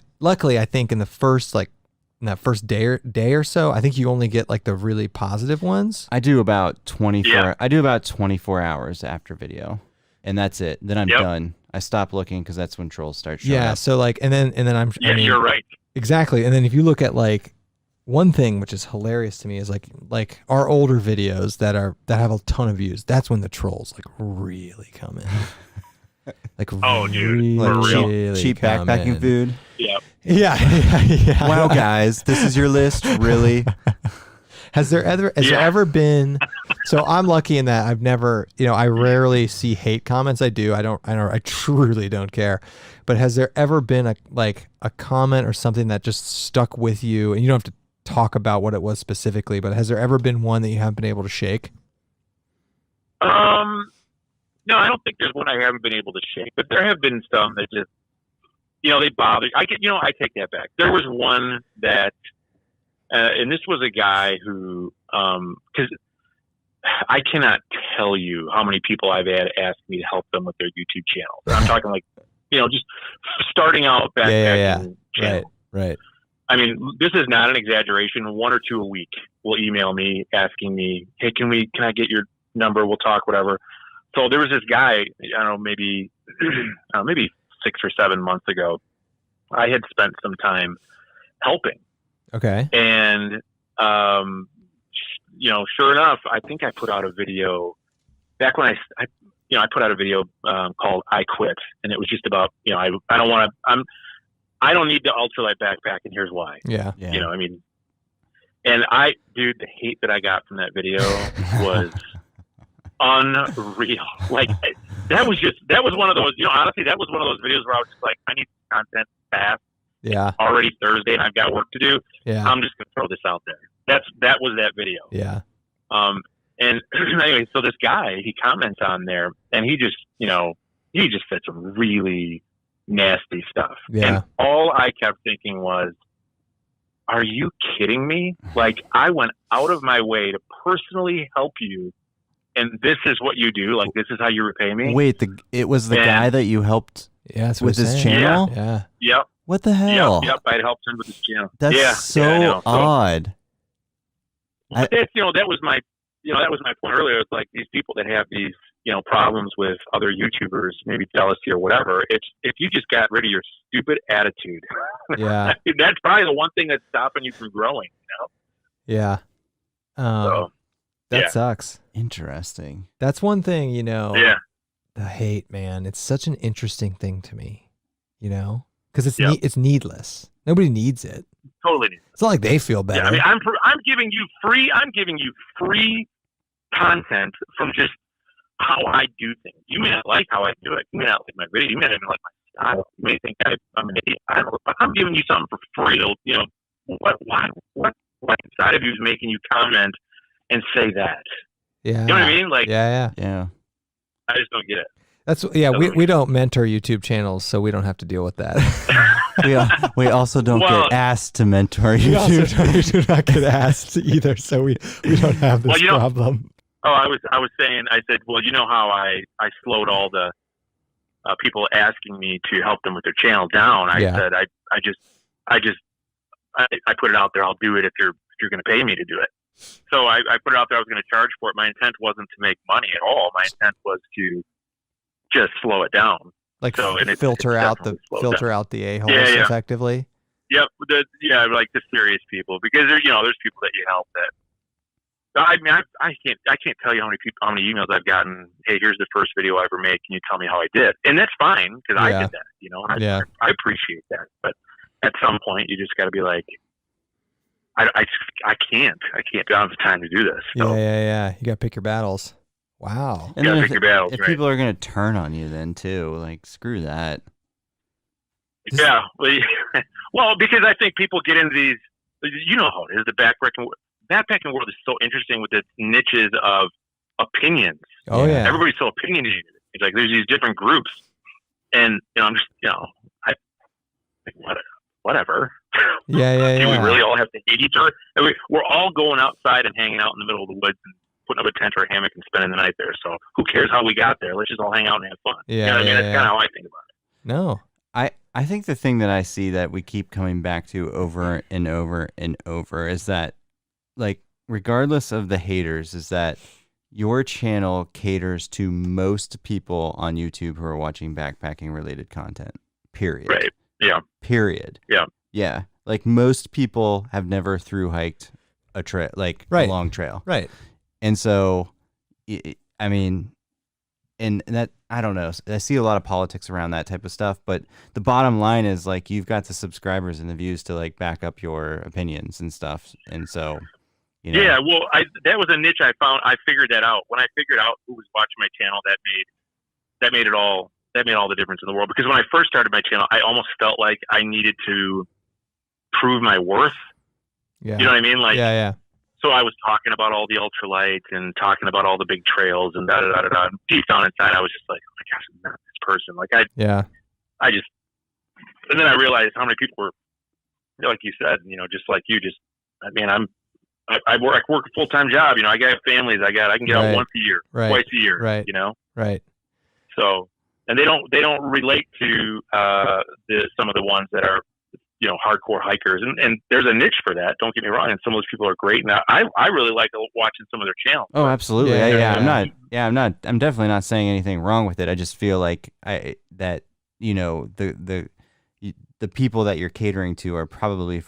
think in the first in that first day or so, I think you only get like the really positive ones. I do about 24. Yeah. I do about 24 hours after video, and that's it. Then I'm done. I stop looking because that's when trolls start showing up. So like, and then I mean, you're right. Exactly. And then if you look at like one thing which is hilarious to me is like our older videos that have a ton of views. That's when the trolls like really come in. Like really, like cheap backpacking food. Yep. Yeah. Wow, guys, this is your list, really? Has there ever been? So I'm lucky in that I've never, I rarely see hate comments. I truly don't care. But has there ever been a comment or something that just stuck with you, and you don't have to talk about what it was specifically, but has there ever been one that you haven't been able to shake? No, I don't think there's one I haven't been able to shake, but there have been some that just, they bother. I take that back. There was one that, and this was a guy who, because I cannot tell you how many people I've had ask me to help them with their YouTube channel. I'm talking like, just starting out backpacking channel. Right. I mean, this is not an exaggeration. 1 or 2 a week will email me asking me, hey, can I get your number? We'll talk, whatever. So there was this guy, I don't know, maybe 6 or 7 months ago, I had spent some time helping. Okay. And, sure enough, I think I put out a video back when I put out a video called I Quit. And it was just about, I don't need to ultralight backpack, and here's why. Yeah. I mean, and the hate that I got from that video was unreal. Like that was one of those, honestly, that was one of those videos where I was just like, I need content fast. Yeah. It's already Thursday and I've got work to do. Yeah. I'm just going to throw this out there. That was that video. Yeah. And anyway, so this guy, he comments on there and he just said some really nasty stuff. Yeah. And all I kept thinking was, are you kidding me? Like, I went out of my way to personally help you, and this is what you do? Like, this is how you repay me? Wait, it was the guy that you helped with his channel? Yeah. Yep. What the hell? Yep. I helped him with his channel. That's so odd. But that was my point earlier. It's like these people that have these, problems with other YouTubers, maybe jealousy or whatever. It's if you just got rid of your stupid attitude. Yeah. That's probably the one thing that's stopping you from growing. Yeah. That sucks. Interesting. That's one thing, Yeah. The hate, man. It's such an interesting thing to me, because it's needless. Nobody needs it. Totally needless. It's not like they feel better. Yeah, I mean, I'm giving you free content from just how I do things. You may not like how I do it. You may not like my video. You may not even like my style. You may think I'm an idiot. I don't know. But I'm giving you something for free. What inside of you is making you comment and say that? Yeah. You know what I mean? Like, yeah. I just don't get it. That's we don't mentor YouTube channels, so we don't have to deal with that. we also don't get asked to mentor YouTube. We do not get asked either, so we don't have this problem. Oh, I was saying, I said, well, you know how I slowed all the people asking me to help them with their channel down. I said I put it out there. I'll do it if you're going to pay me to do it. So I put it out there. I was going to charge for it. My intent wasn't to make money at all. My intent was to just slow it down. Like filter out the a-holes effectively. Yep. Like the serious people, because there's people that you help that I mean, I can't tell you how many emails I've gotten. Hey, here's the first video I ever made. Can you tell me how I did? And that's fine because I did that. You know, I appreciate that. But at some point, you just got to be like, I can't. I don't have the time to do this. So. Yeah. You got to pick your battles. Wow. And then if people are going to turn on you, then too, like screw that. Yeah. Well, because I think people get into these. You know how it is. The backpacking world is so interesting with its niches of opinions. Oh yeah, everybody's so opinionated. It's like there's these different groups, and I'm just I like whatever. Yeah. Do we really all have to hate each other? I mean, we're all going outside and hanging out in the middle of the woods and putting up a tent or a hammock and spending the night there. So who cares how we got there? Let's just all hang out and have fun. Yeah, you know what I mean? That's kind of how I think about it. No. I think the thing that I see that we keep coming back to over and over and over is that, like, regardless of the haters, is that your channel caters to most people on YouTube who are watching backpacking related content. Period. Right. Yeah. Period. Yeah. Yeah. Like most people have never thru hiked a trail, like a long trail. Right. And so, I mean, and that, I don't know. I see a lot of politics around that type of stuff, but the bottom line is like you've got the subscribers and the views to like back up your opinions and stuff. And so, you know. Yeah, well, that was a niche I found. I figured that out when I figured out who was watching my channel. That made all the difference in the world. Because when I first started my channel, I almost felt like I needed to prove my worth. Yeah. You know what I mean? Like, yeah. So I was talking about all the ultralights and talking about all the big trails and da-da-da-da-da. Deep down inside, I was just like, oh my gosh, I'm not this person. Like, and then I realized how many people were, like you said, just like you, I work a full-time job. I got families. I can get out once a year, twice a year, Right. Right. So, and they don't relate to, some of the ones that are, hardcore hikers, and there's a niche for that. Don't get me wrong. And some of those people are great. And I really like watching some of their channels. Oh, absolutely. I'm definitely not saying anything wrong with it. I just feel like the people that you're catering to are probably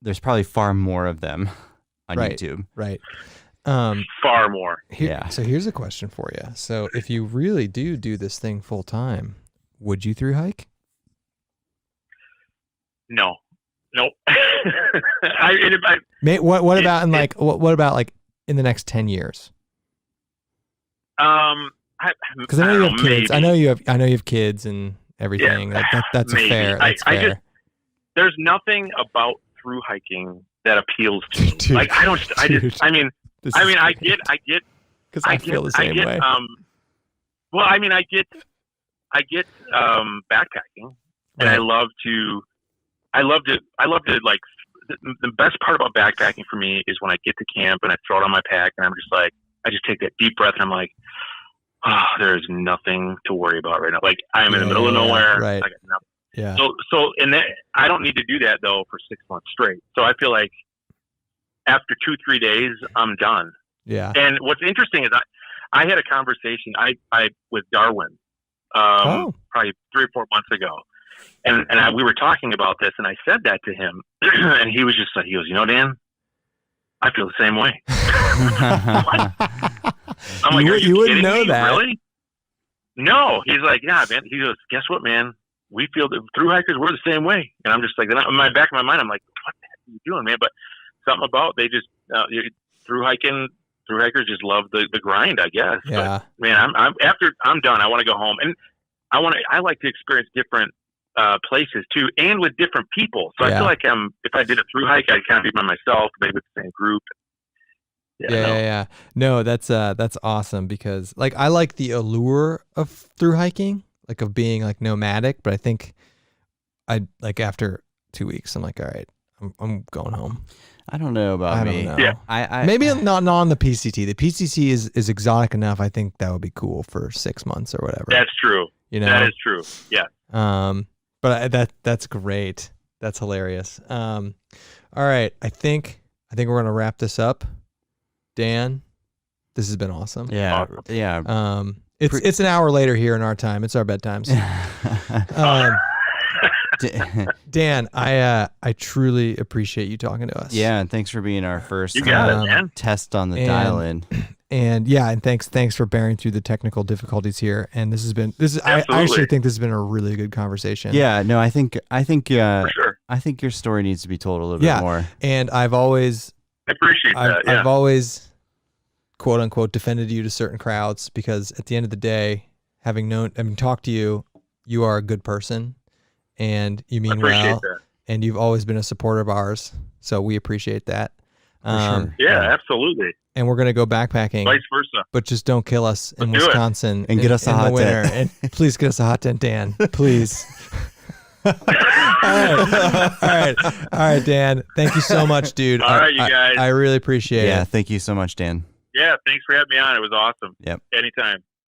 there's probably far more of them on YouTube. Right. Far more. So here's a question for you. So if you really do this thing full time, would you thru hike? No. Nope. What about in the next 10 years? Because I know you have kids. Maybe. I know you have kids and everything. Yeah, that's fair. There's nothing about thru hiking that appeals to me. Dude, like I get because I feel the same way. Well, I get backpacking, and I love to like the best part about backpacking for me is when I get to camp and I throw it on my pack and I'm just like, I just take that deep breath and I'm like, there's nothing to worry about right now. Like I'm in the middle of nowhere. Right. I got nothing. Yeah. So I don't need to do that though for 6 months straight. So I feel like after 2-3 days, I'm done. Yeah. And what's interesting is I had a conversation with Darwin, probably 3 or 4 months ago. And we were talking about this, and I said that to him, and he was just like, he goes, Dan, I feel the same way. I'm like, are you wouldn't know me? that. Really? No. He's like, yeah, man. He goes, guess what, man? We feel that thru hikers, we're the same way. And I'm just like, in my back of my mind, I'm like, what the heck are you doing, man? But something about they just thru hikers just love the grind, I guess. Yeah. But, man, I'm done. I want to go home, and I like to experience different places too, and with different people. So I feel like if I did a thru hike, I'd kind of be by myself, maybe with the same group. Yeah. No, that's awesome because like I like the allure of thru hiking, like of being like nomadic, but I think after 2 weeks, I'm like, all right, I'm going home. I don't know about me. Don't know. Yeah. I maybe not on the PCT. The PCT is exotic enough. I think that would be cool for 6 months or whatever. That's true. That is true. Yeah. But that's great. That's hilarious. All right. I think we're gonna wrap this up. Dan, this has been awesome. Yeah. It's an hour later here in our time. It's our bedtimes. Dan, I truly appreciate you talking to us. Yeah, and thanks for being our first test on the dial-in. And thanks for bearing through the technical difficulties here. And I actually think this has been a really good conversation. Yeah, no, I think for sure. I think your story needs to be told a little bit more. And I appreciate that. Yeah. I've always, quote unquote, defended you to certain crowds because at the end of the day, having talked to you, you are a good person and you mean well, and you've always been a supporter of ours. So we appreciate that. Sure. Yeah, absolutely. And we're going to go backpacking. Vice versa. But just don't kill us in Wisconsin. And get us a hot tent. And please get us a hot tent, Dan. Please. All right, Dan. Thank you so much, dude. All right, you guys. I really appreciate it. Yeah, thank you so much, Dan. Yeah, thanks for having me on. It was awesome. Yep. Anytime.